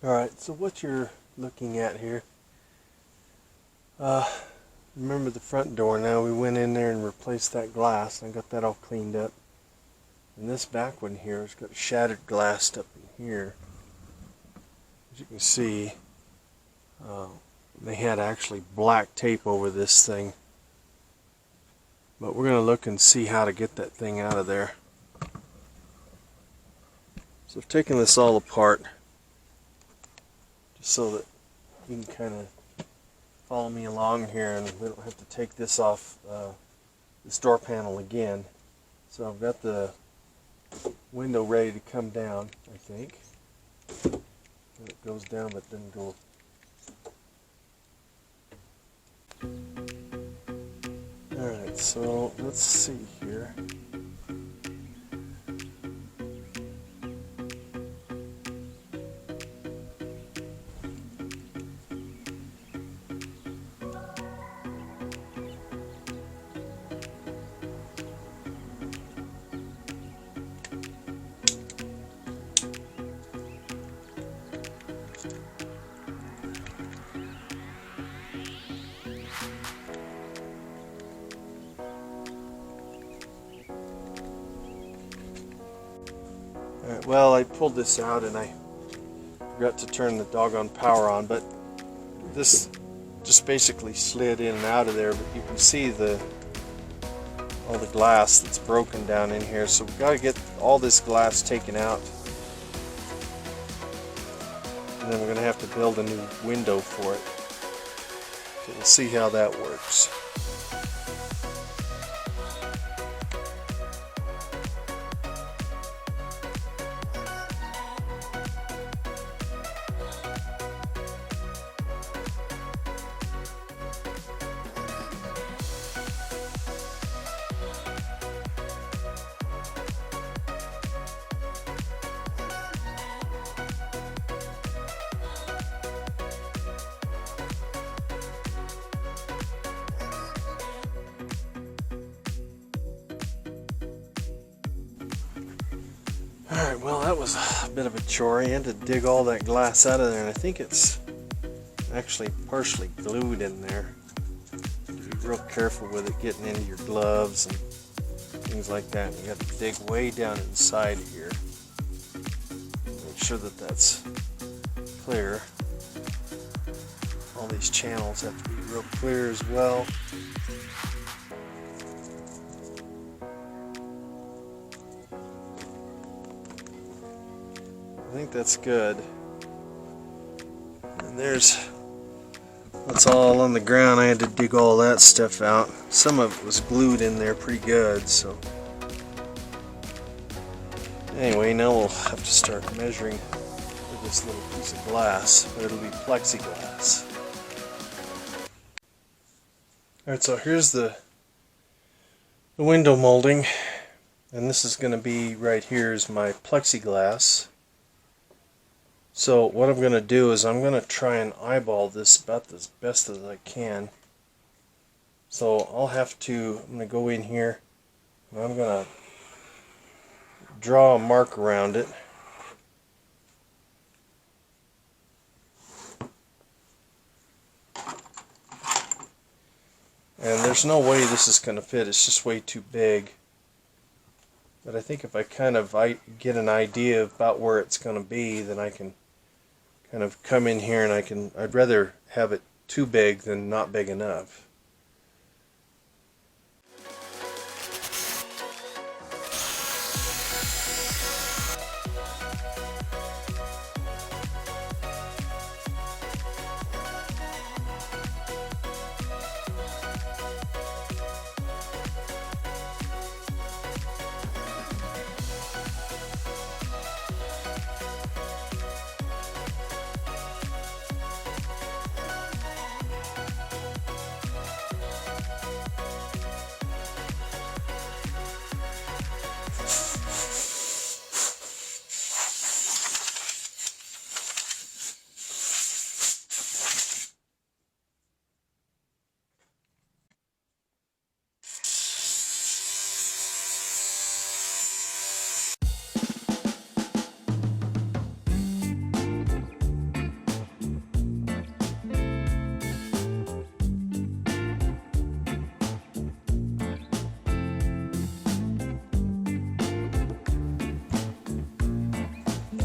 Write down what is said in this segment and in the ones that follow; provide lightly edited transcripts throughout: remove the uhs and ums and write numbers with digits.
Alright, so what you're looking at here, remember the front door now. We went in there and replaced that glass, and I got that all cleaned up. And this back one here has got shattered glass up in here. As you can see, they had actually black tape over this thing. But we're going to look and see how to get that thing out of there. So I've taken this all apart, just so that you can kind of follow me along here and we don't have to take this off this door panel again. So I've got the window ready to come down, I think. And it goes down but then go. Alright, so let's see here. Alright, well, I pulled this out and I forgot to turn the doggone power on, but this just basically slid in and out of there, but you can see all the glass that's broken down in here, so we've got to get all this glass taken out, and then we're going to have to build a new window for it. So we'll see how that works. Alright, well, that was a bit of a chore. I had to dig all that glass out of there, and I think it's actually partially glued in there. Be real careful with it getting into your gloves and things like that. You got to dig way down inside here. Make sure that that's clear. All these channels have to be real clear as well. I think that's good. And there's what's all on the ground. I had to dig all that stuff out. Some of it was glued in there pretty good, so anyway, now we'll have to start measuring for this little piece of glass, but it'll be plexiglass. Alright, so here's the window molding, and this is going to be right here is my plexiglass. So what I'm going to do is I'm going to try and eyeball this about as best as I can. So I'm going to go in here and I'm going to draw a mark around it. And there's no way this is going to fit, it's just way too big. But I think if I get an idea about where it's going to be, then I can kind of come in here and I'd rather have it too big than not big enough.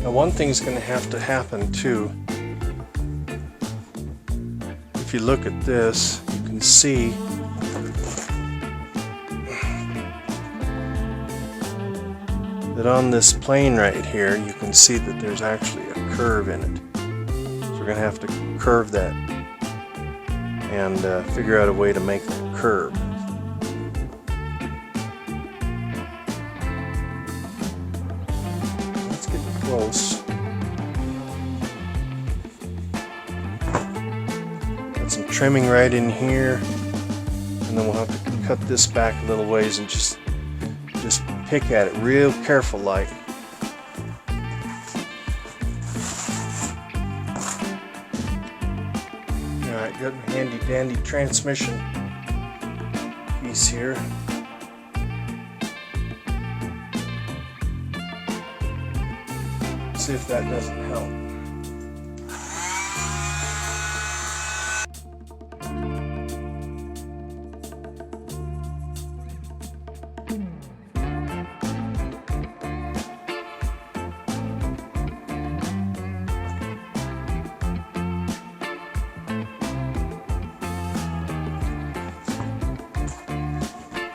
Now one thing's going to happen too. If you look at this, you can see that on this plane right here, you can see that there's actually a curve in it. So we're going to have to curve that and figure out a way to make that curve. Let's get close. Got some trimming right in here, and then we'll have to cut this back a little ways and just pick at it real careful like. Alright, got a handy dandy transmission piece here. See if that doesn't help.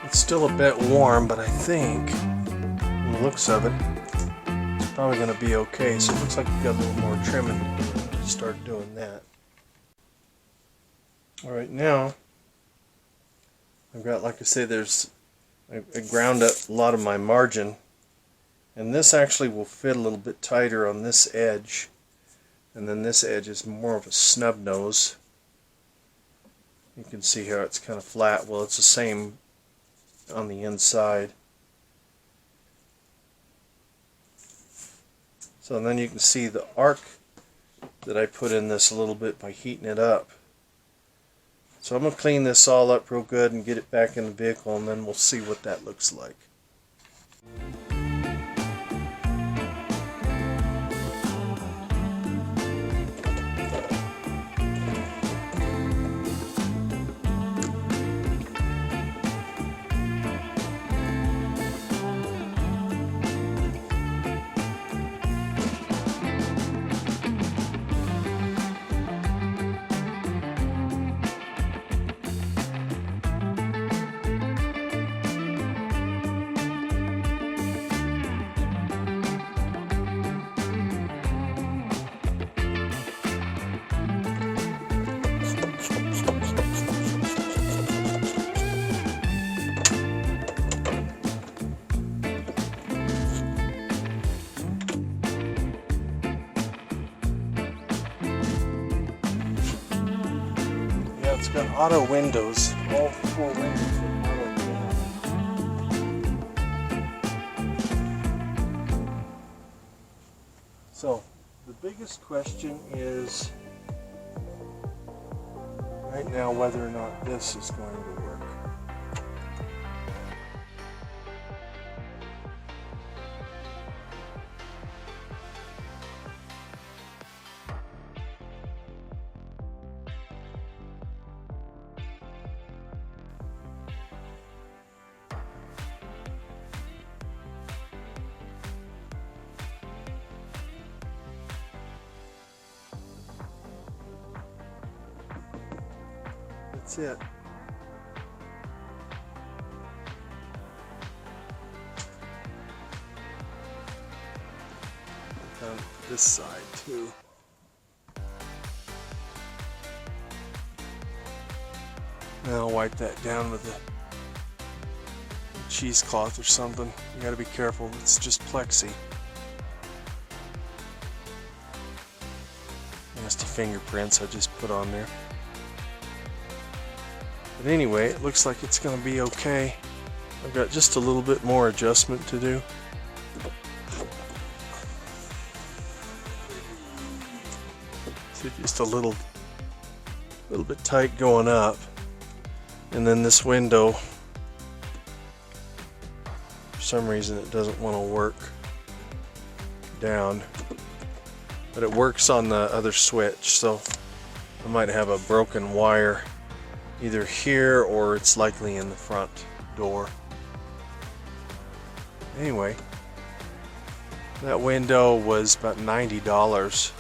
It's still a bit warm, but I think, from the looks of it, it's probably going to be okay. So it looks like we've got a little more trimming to do. Let's start doing that. Alright, now, I've got, like I say, I ground up a lot of my margin, and this actually will fit a little bit tighter on this edge, and then this edge is more of a snub nose. You can see how it's kind of flat. Well, it's the same on the inside. So then you can see the arc that I put in this a little bit by heating it up. So I'm going to clean this all up real good and get it back in the vehicle, and then we'll see what that looks like. It's got auto windows, all 4 windows are auto windows. So, the biggest question is right now whether or not this is going to work. That's it. Down this side too. Now I'll wipe that down with a cheesecloth or something. You gotta be careful, it's just plexi. Nasty fingerprints I just put on there. But anyway, it looks like it's going to be okay. I've got just a little bit more adjustment to do. See, just a little bit tight going up. And then this window, for some reason it doesn't want to work down. But it works on the other switch, so I might have a broken wire either here or it's likely in the front door. Anyway, That window was about $90,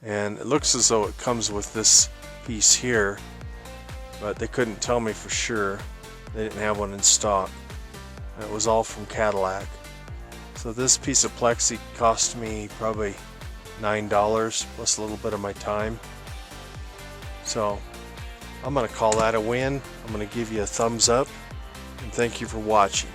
and it looks as though it comes with this piece here, but they couldn't tell me for sure. They didn't have one in stock. It was all from Cadillac. So this piece of plexi cost me probably $9 plus a little bit of my time. So I'm going to call that a win. I'm going to give you a thumbs up, and thank you for watching.